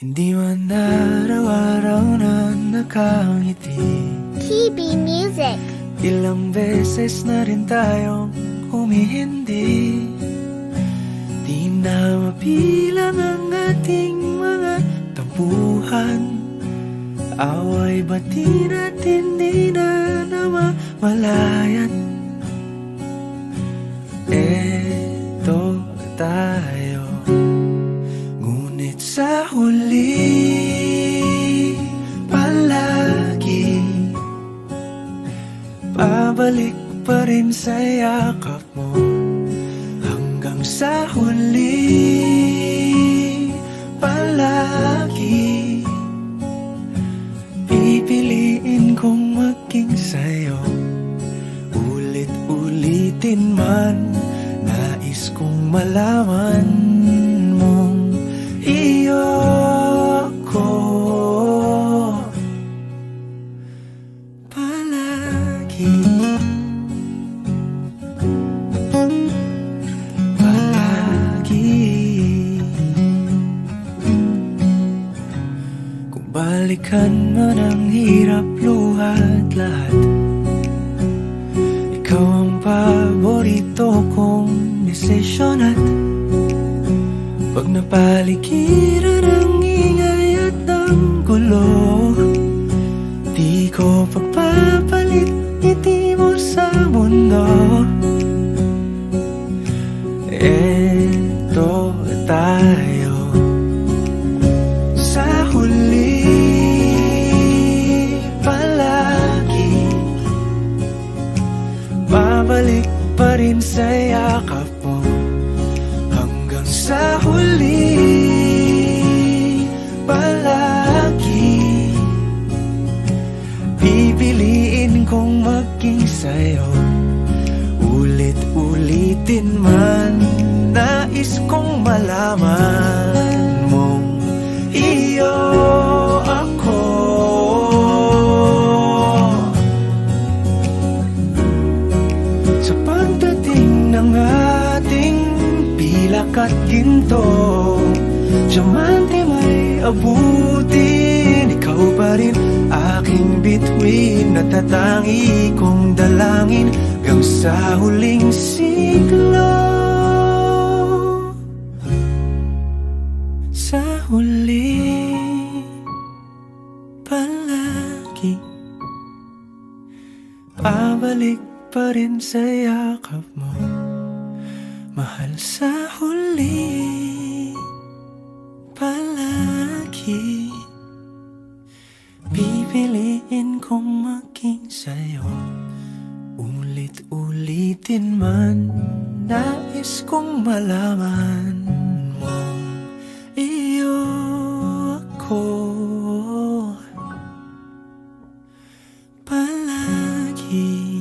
Hindi man araw-araw na nakangiti. TB Music. Ilang beses na rin tayong humihindi. Di na mapilang ang ating mga tampuhan. Away bati natin di na namamalayan. Eto tayo, ngunit sa huli palagi pabalik pa rin sa yakap mo. Hanggang sa huli palagi pipiliin kong maging sa'yo. Ulit-ulitin man, nais kong malaman mong iyo ako palagi. Kung balikan man ang hirap, luhat lahat, ikaw ang paborito kong desisyon. At pag napaligiran ang ingay at ang gulo, di ko pagpapalit ngiti mo sa mundo. Eto tayo sa huli palagi, babalik pa rin sa yakap mo. Hanggang sa huli palagi pipiliin kong maging sa'yo. Ulit-ulitin man, nais kong malaman mong iyo ako. Sa pagdating ng ating pilak at ginto, diamante may abutin, ikaw pa rin aking bituin, natatangi kong dalangin hanggang sa huling siglo. Sa huli palagi pabalik pa rin sa yakap mo, mahal. Sa huli palagi pipiliin kong maging sa'yo. Ulit-ulitin man, nais kong malaman mong iyo ako palagi.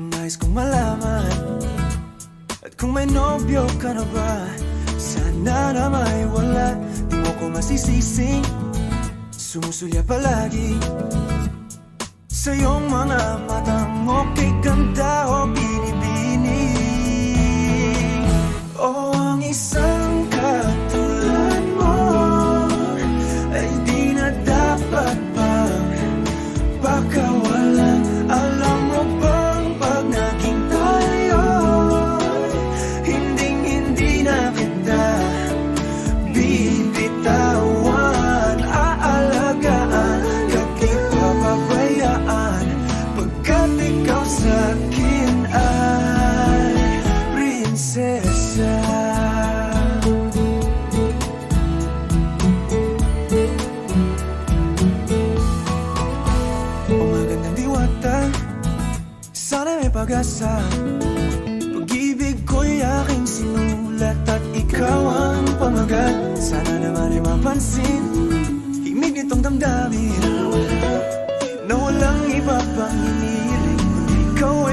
Nais kong malaman, at kung may nobyo ka na ba, sana na may wala. Di mo ko masisising sumusulya palagi sa iyong mga matang okay ganda o binibini. O ang isang katulad mo ay di na dapat pa, baka walang alam mo ba. Pag-asa, pag-ibig ko'y aking sinulat at ikaw ang pamagat. Sana naman ay mapansin himig nitong damdamin na walang iba pang hinihiling kundi ikaw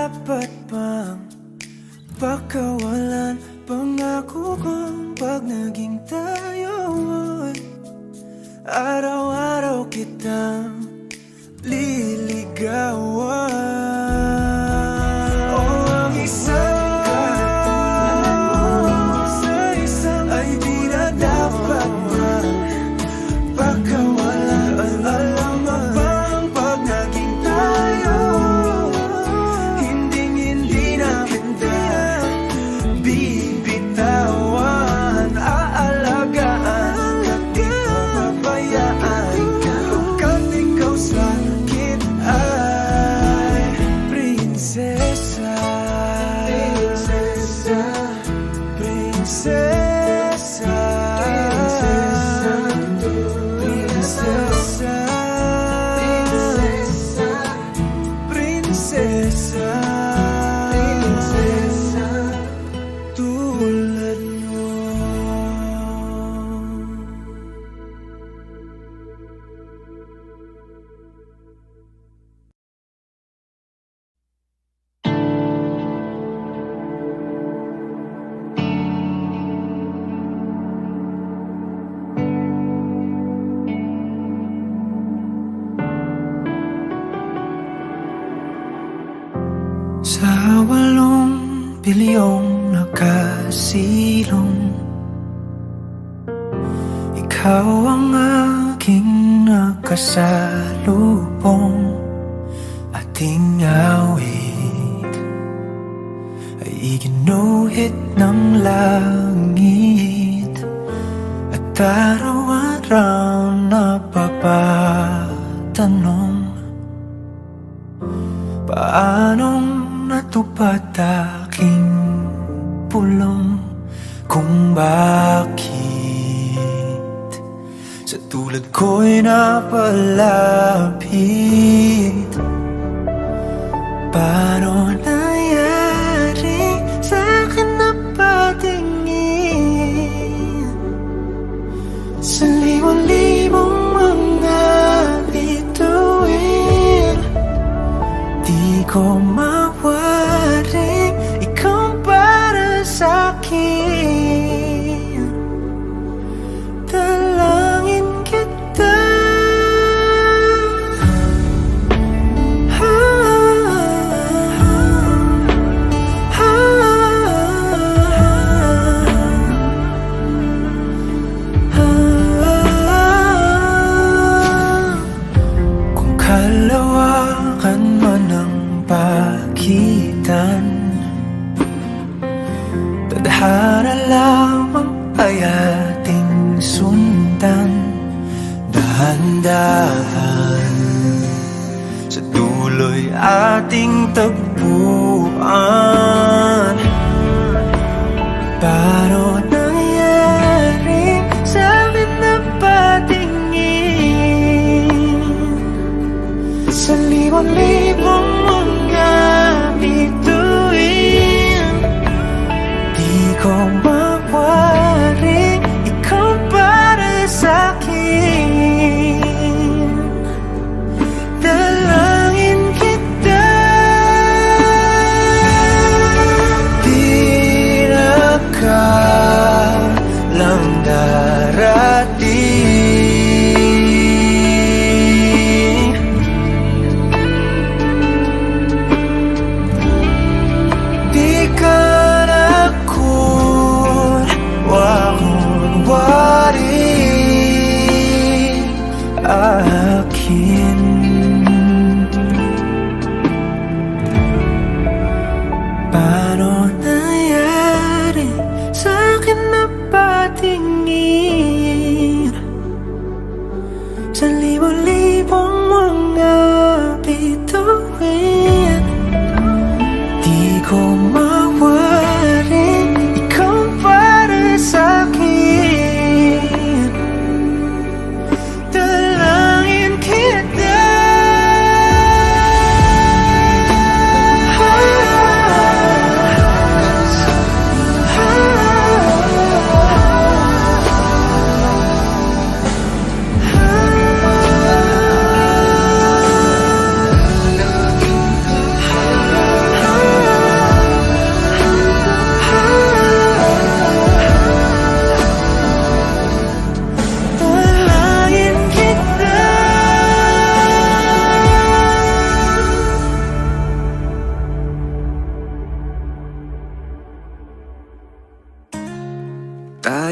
dapat bang pagkawalan? Pangako kong pag naging tayo ay araw-araw kitang liligawan. Oh, ang isang katulad mo sa isang ay di na dapat pagkawalan. Alam mo bang pag naging tayo, hindi na kita bibitawan. Aalagaan ka, di papabayaan ka, pagkat ikaw sa akin ay prinsesa. Prinsesa, prinsesa, prinsesa, prinsesa, prinsesa, tulad mo. Sa 8 bilyong nakasilong, ikaw ang aking nakasalubong. Ating awit ay iginuhit ng langit, at araw-araw napapatanong, paanong natupad aking pulong? Kung bakit sa tulad ko'y napalapit? Paano nangyari sa'kin na patingin sa libong-libong mga bituin? Di ko mawaring ikaw para sa'kin. Dalangin kita, kung kalawakan man ang pagitan, tadhana lamang ay ating sundan. Dahan-dahan sa dulo'y ating tagpuan. Paano nangyari sa'kin na patingin sa libong-libong mga bituin? Di ko mawaring ikaw para sa'kin. Dalangin kita, di na lang darating. Di ka na kunwari akin. Paano nangyari sa'kin na patingin sa libong-libong mga bituin? Di ko mawaring ikaw para sa'kin. Dalangin kita,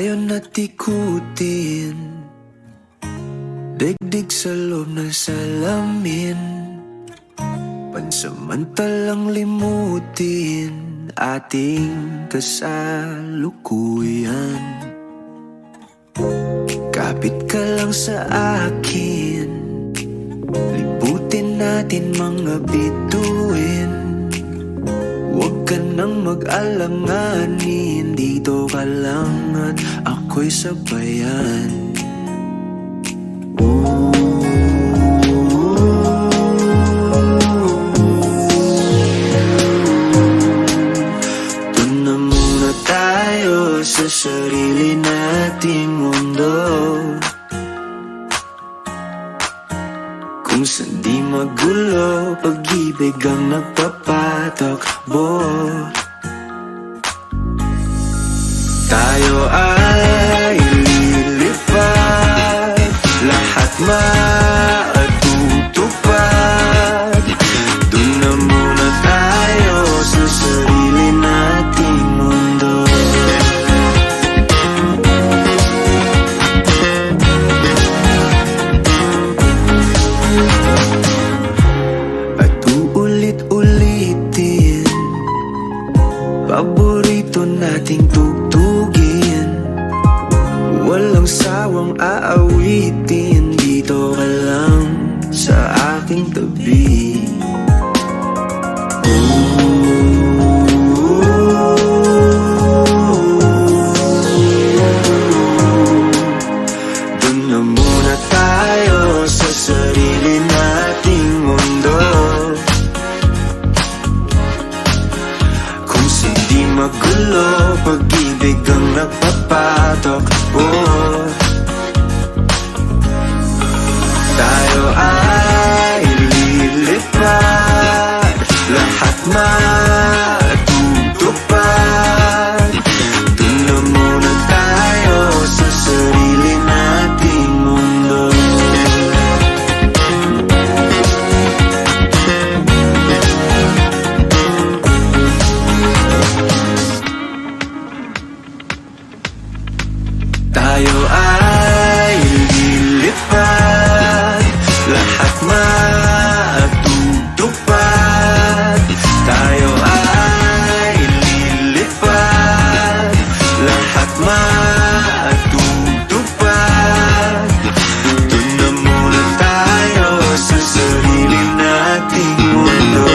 tayo natikutin, digdig sa loob ng salamin, pansamantalang limutin ating kasalukuyan. Kapit ka lang sa akin, libutin natin mga bituin. Huwag ka nang mag-alanganin, dito ka lang at ako'y sabayan. Doon na muna tayo sa sarili nating mundo, kung saan di magulo, pag-ibig ang nagpapatakbo. Tayo ay lilipad, lahat matutupad. Doon na muna tayo sa sarili nating mundo. At uulit-ulitin paborito nating tugtugin, walang sawang aawitin, dito ka lang sa aking tabi. Doon na muna tayo sa sarili nating mundo, kung hindi magulo, pag-ibig ang nagpapatakbo. Tayo ay lilipad, lahat matutupad. Doon na muna tayo sa sarili nating mundo. Tayo ay lilipad, lahat matutupad. Tayo ay lilipad, lahat matutupad. Doon na muna tayo sa sarili nating mundo.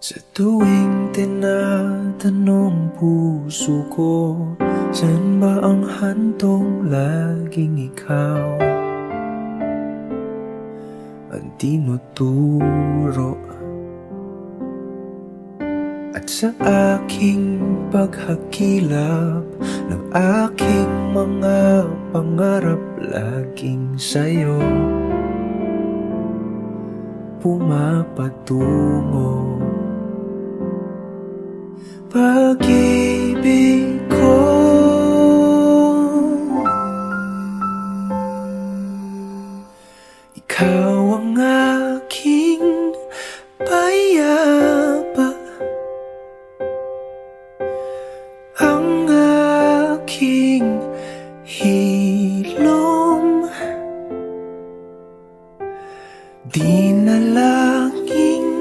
Sa tuwing tinatanong puso ko, saan ba ang hantong laging ikaw ang tinuturo? At sa aking paghakilap ng aking mga pangarap, laging sa'yo pumapatungo. Pag-ibig ko, ikaw ang aking payapa, ang aking hilom, di na laging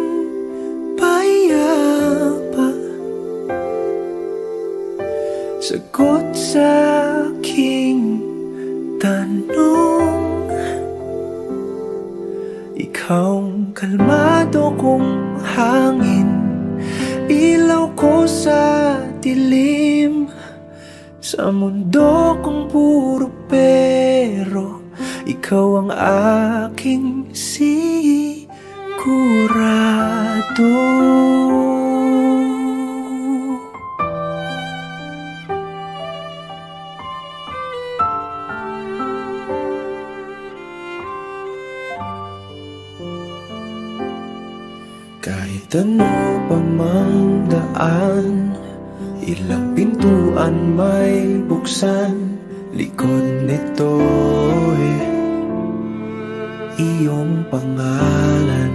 payapa. Sagot sa aking tanong, ikaw ang kalmado kong hangin, ilaw ko sa dilim. Sa mundo kong puro pero, ikaw ang aking sigurado. Ano pa mang daan, ilang pintuan may buksan, likod nito'y iyong pangalan.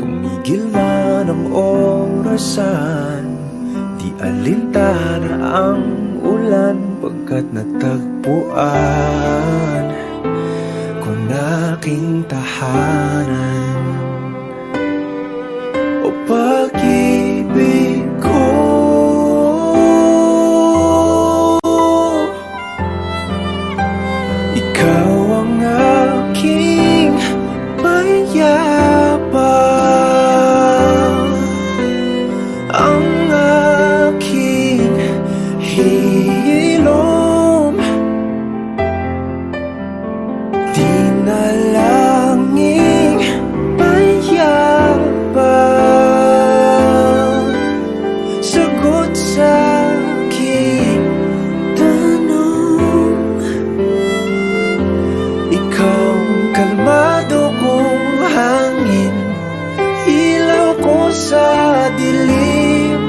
Tumigil man ang orasan, di alintana ang ulan, pagkat natagpuan ko na aking tahanan. O pag-ibig ko, ikaw ang aking mayabang, ang aking hilom, dinalangin mayabang, sagot sa aking tanong. Ikaw ang kalmado kong hangin, ilaw ko sa dilim,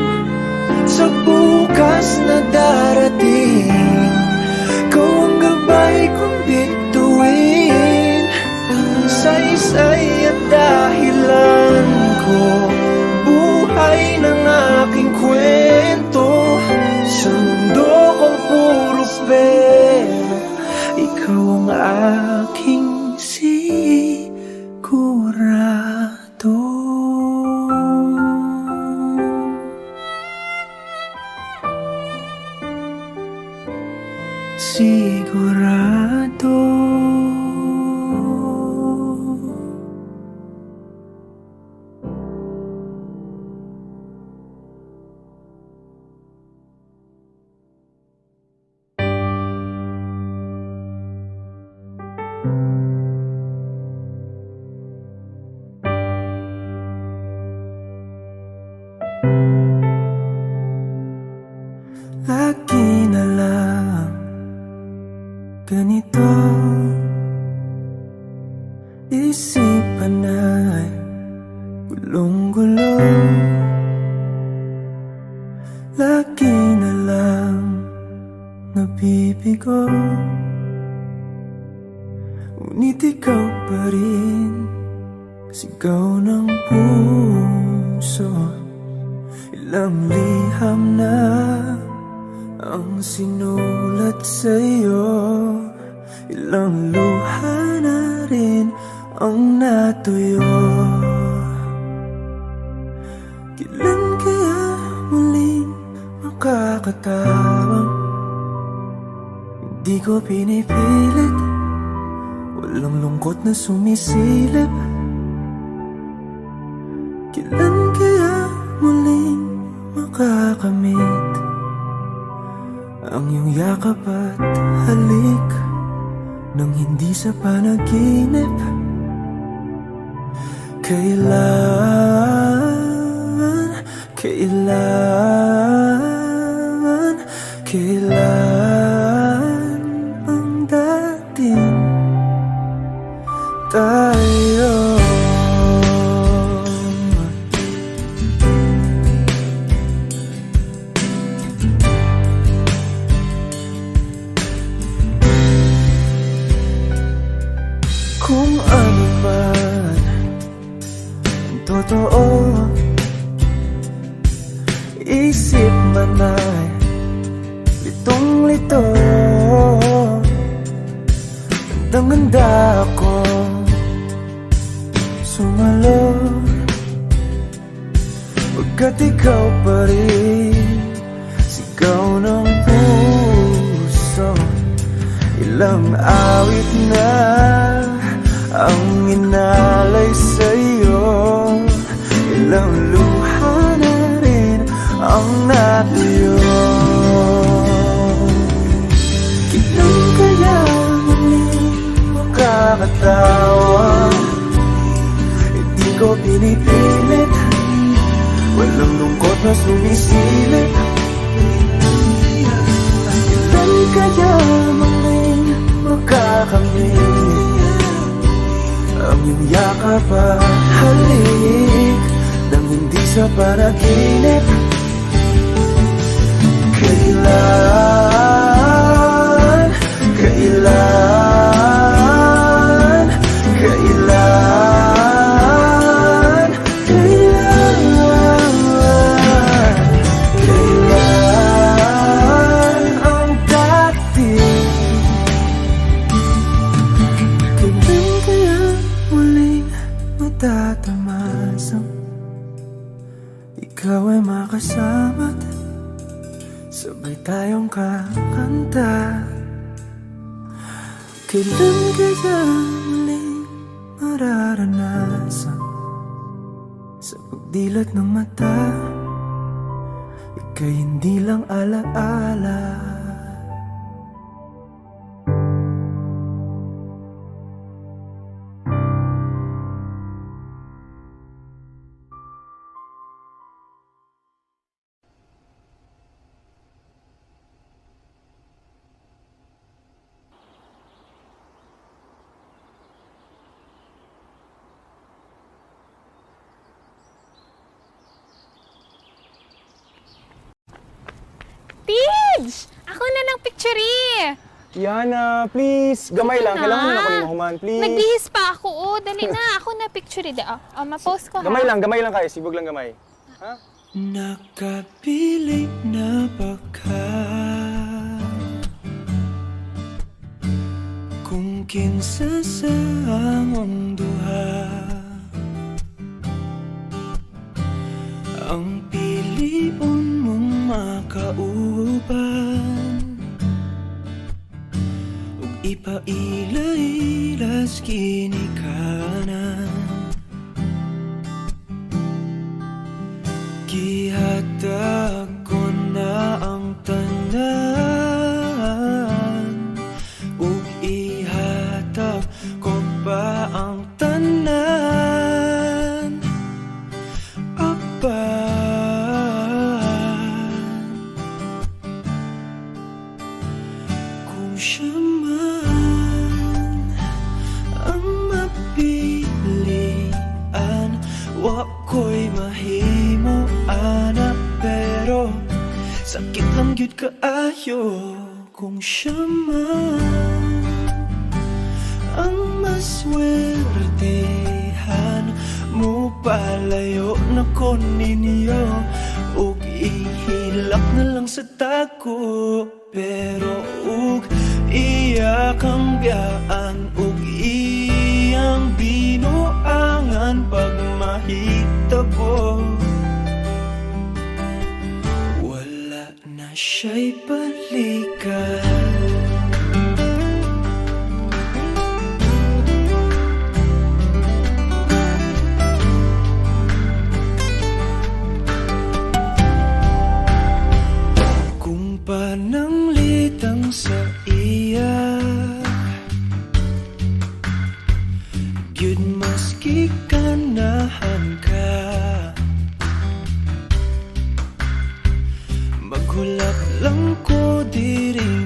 sa bukas na darating. Ikaw ang gabay kong bituin, saysay at dahilan ko, buhay ng aking kwento. Sa mundo kong puro pera, ikaw ang aking sigurado. Sigurado. Lagi na lang ganito, isipan ay gulong-gulo. Lagi na lang nabibigo, ngunit ikaw pa rin sigaw ng puso. Ilang liham na ang sinulat sa'yo, ilang luha na rin ang natuyo. Kailan kaya muling makakatawang? Hindi ko pinipilit, walang lungkot na sumisilip. Kailan kaya muling makakamit ang iyong yakap at halik nang hindi sa panaginip? Kailan, kailan, kailan ang dating tayo? Kung ano man ang totoo, isip man ay litong-lito. Handang-handa ako sumalo, pagkat ikaw pa rin sigaw ng puso. Ilang awit na ang inalay sa'yo, ilang luha na rin ang natuyo. Kailan kaya muling makakatawa? Hindi ko pinipilit, walang lungkot na sumisilip. Kailan kaya muling makakamit ang iyong yakap at halik nang hindi sa panaginip. Kailan, kailan, kailan, kailan, kailan ang dati? Kailan kaya muling matatamasang ikaw ay makasama't sabay tayong kakanta? Kailan kaya muling mararanasan sa pagdilat ng mata ika'y hindi lang alaala? Tids! Ako na ng picture eh! Yana, please. Gamay lang. Na. Kailangan mo na ko ni Mahuman, please. Nagbihis pa ako, oh. Dali na, ako na picture eh. Ma-post ko ha. Gamay lang kayo. Sibog lang gamay. Ha? Nakapiling na baka kung kinsa sa among duha ang piliun mong makauban ug ipailailas ginikanan. Gihatag ko na ang tanan ug ihatag ko pa ang tanan. Kung siya man ang mapilian, wako'y mahimo ana, pero sakit lang gyud kaayo. Kung siya man ang maswertehan, mo palayo na ko ninyo ug ihilak na lang sa tako. Pero ug iya kang biyaan ug iyang binuangan pag mahitabo, wala na siya'y balikan. Pananglitang sa iya gyud maski kanahan ka, maghulak lang ko diri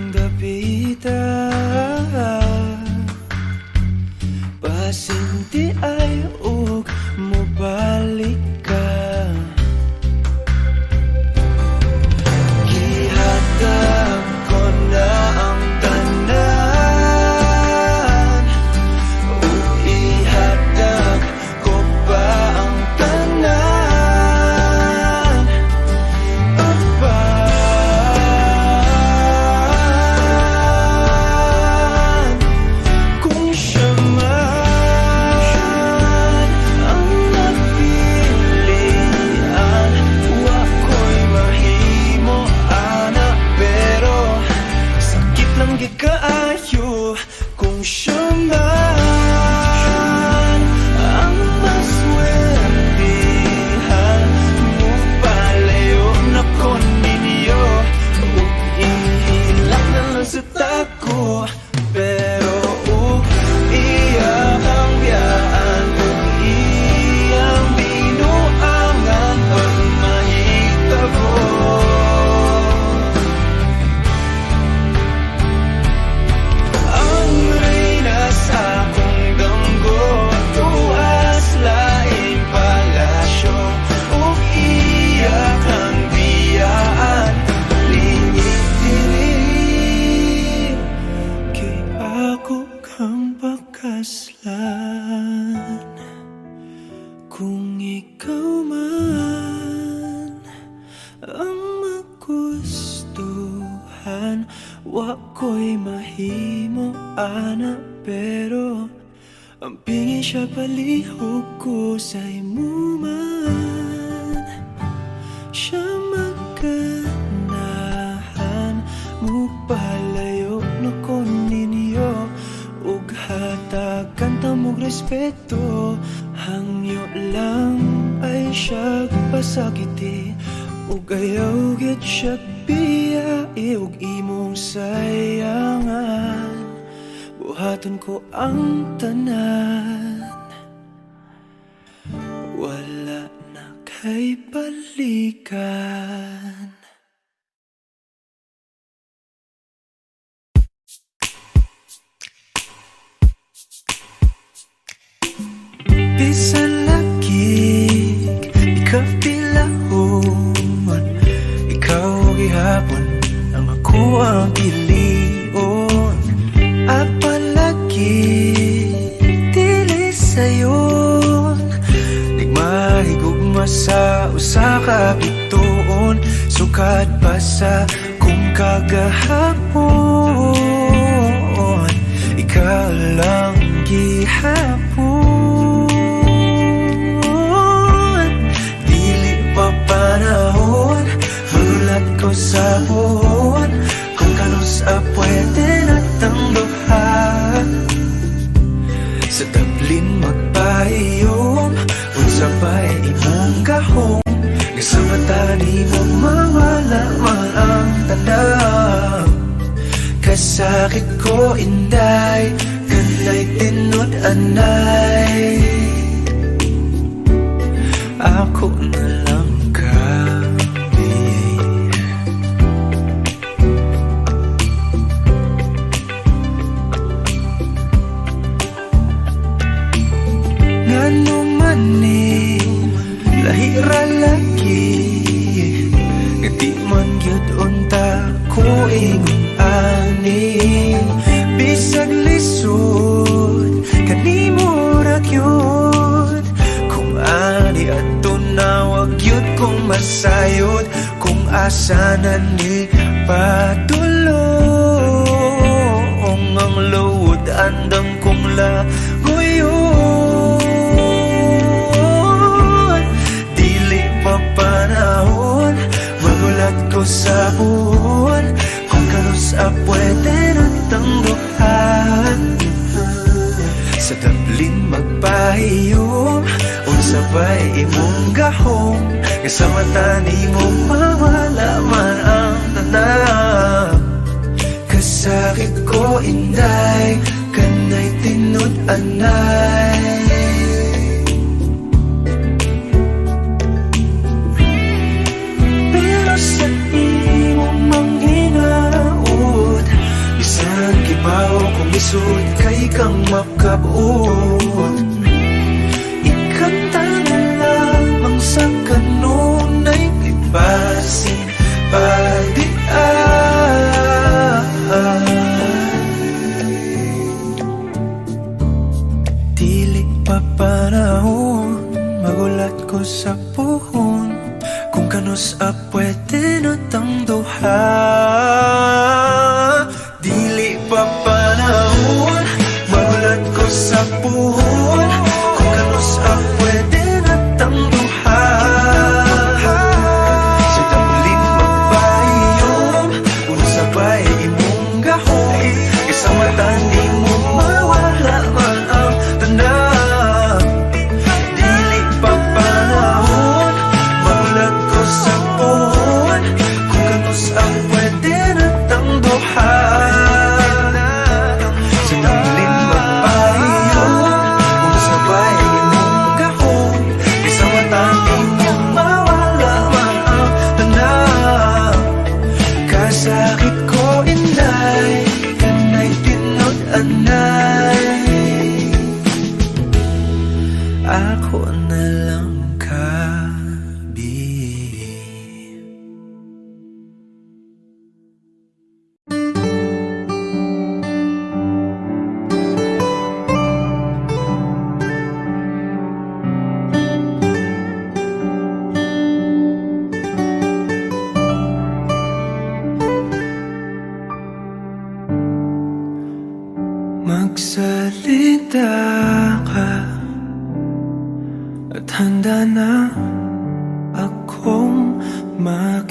man ang magustuhan, wa ko'y mahimo ana, pero ang pingin siya palihog ko sa imo man. Siya maganahan mo palayo no ko ninyo, ug hatagan ta mong respeto. Hangyo lang ay siya pasakiti, ug ayaw git siya biyai, ug imong sayangan. Buhaton ko ang tanan, wala na kay balikan. Bisan lagi ikaw pilahon, ikaw gihapon ang ako ang pilion. Apalagi dili sayon, di mahigugma sa usa ka bituon. Sukat pa sa kung kagahapon, ikaw lang gihapon. Panahon, magulat ko sa buhon, kung kanos pwede natang duha. Sa tablin magpahiyom, kung sabay imong gahom, sa mata ni mo mawala man ang tandang. Kasakit ko inday, kanay tinod anay, ako na lang kami. Ngano man lahira lagi, ngati man gyud unta ko ingon ani. Bisag lisod kanimo ra gyud, kung ani ato na wag yun kung masayod, kung asa na ni padulong ang load andam kong lagoyon. Dili pa panahon, magulat ko sa buhon, kung kanos pwede natang duhan. Sa tablin magpahiyom, sabay imong gahom, sa mata ni mo mawala man ang tanang. Kasakit ko inday, kanay tinod anay. Pero sa imong manghinaot, isang kibaw kung isod kay kang makabot. Ikanta na lamang sa kanunay, libasin pagdian. Dili pa panahon, magulat ko sa puhon, kung kanos pwede natang duha. Dili pa panahon, magulat ko sa puhon, kung kanos pwede natang duha. Sa tablin magpahiyom, kung sabay imong gahom, sa mata ni mo mawala man ang tanda. Dili pa panahon, magulat ko sa puhon, kung kanos pwede natang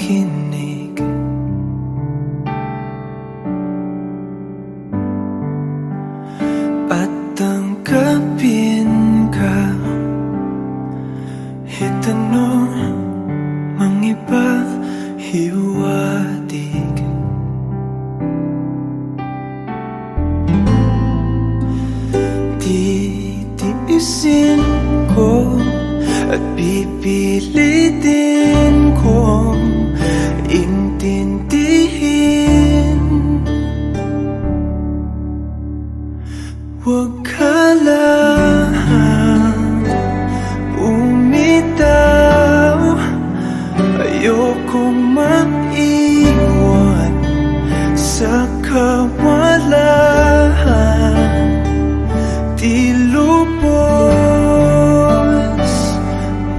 makinig. At tanggapin ka, itanong mang iba hiwatig. Titiisin ko at pipilitin kong intindihin. Huwag ka lang bumitaw, ayokong maiwan sa kawalan. Di lubos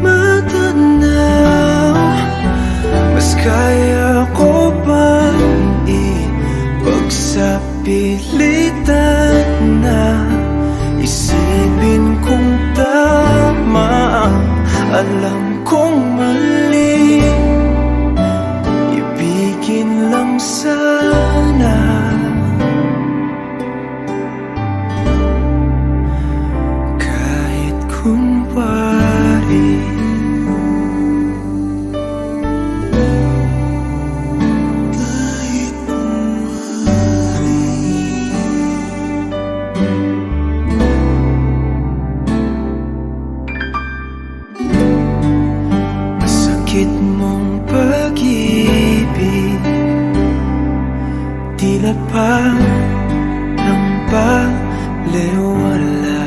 matanaw, mas kaya ko bang ipagsapilitan na isipin kong tama ang alam kong mali. Ibigin lang sana kahit kunwari. Kahit kunwari. Masakit mong pag-ibig, tila pa ng balewala.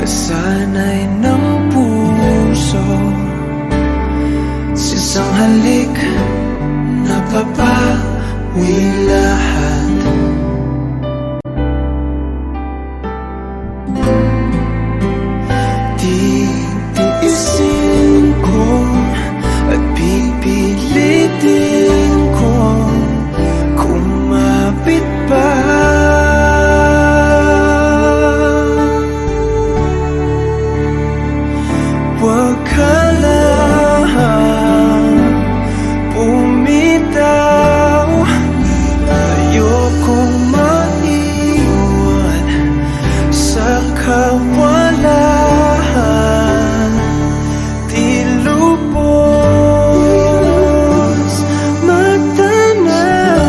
Kasanay ng puso sa isang halik, napapawi lahat. Titiisin ko at pipilitin ko kumapit pa. Huwag ka lang bumitaw, ayokong maiwan sa kawalan. Di lubos matanaw,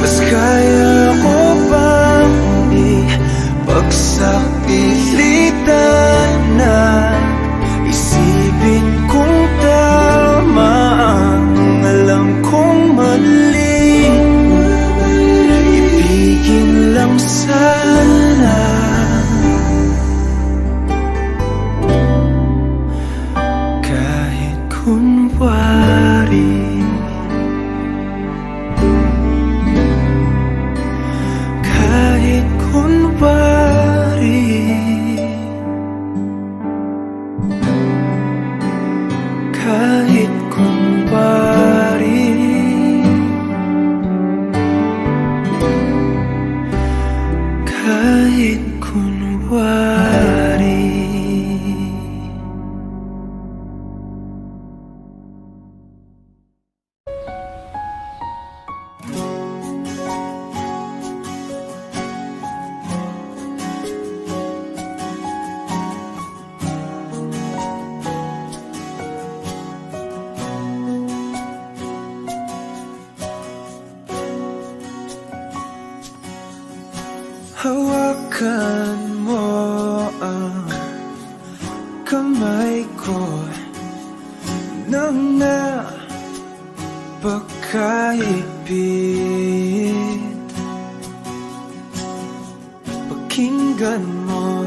mas kaya ko bang ipagsapilitan na isipin kong tama ang alam kong mali. Ibigin lang sana kahit kunwari. Kahit kunwari. Kahit kunwari. Kahit kunwari. Hawakan mo ang kamay ko nang napakaipit. Pakinggan mo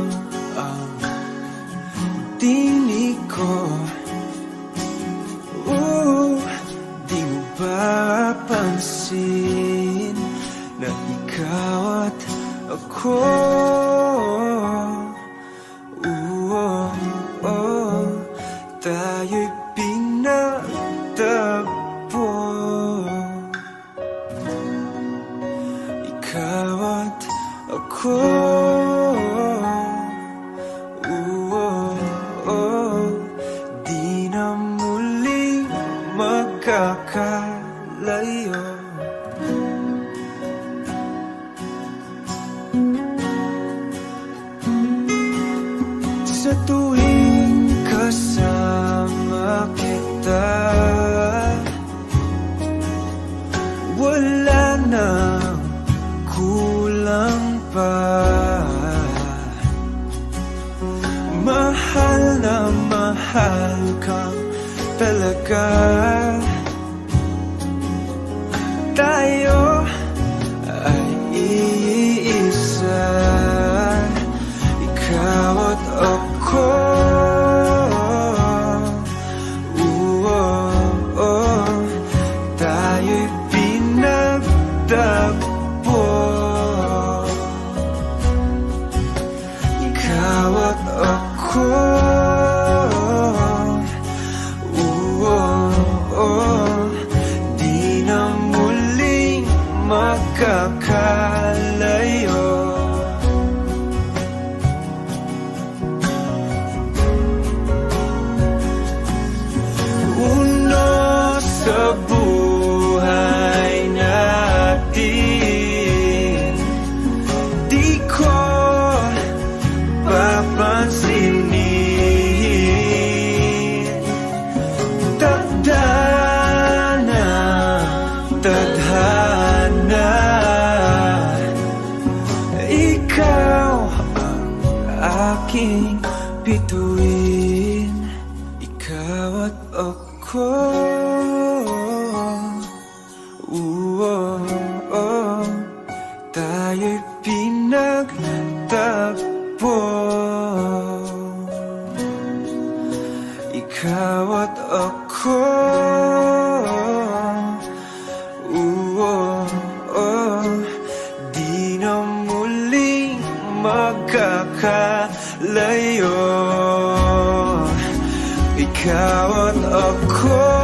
ang tinig ko. Di mo ba pansin na ikaw at ako, tayo'y pinagtagpo. Ikaw at ako, sa tuwing kasama kita, wala nang kulang pa. Mahal na mahal kang talaga. Tayo ay iisa, ikaw at ako. Tayo'y pinagtagpo, ikaw at ako. Di na muling magkakalayo. Uno sa buhay natin, di ko papansinin. Tadhana, tadhana, ikaw ang aking bituin, ikaw at ako. Tayo'y pinagtagpo, ikaw at ako. Di na muling magkakalayo, ikaw at ako.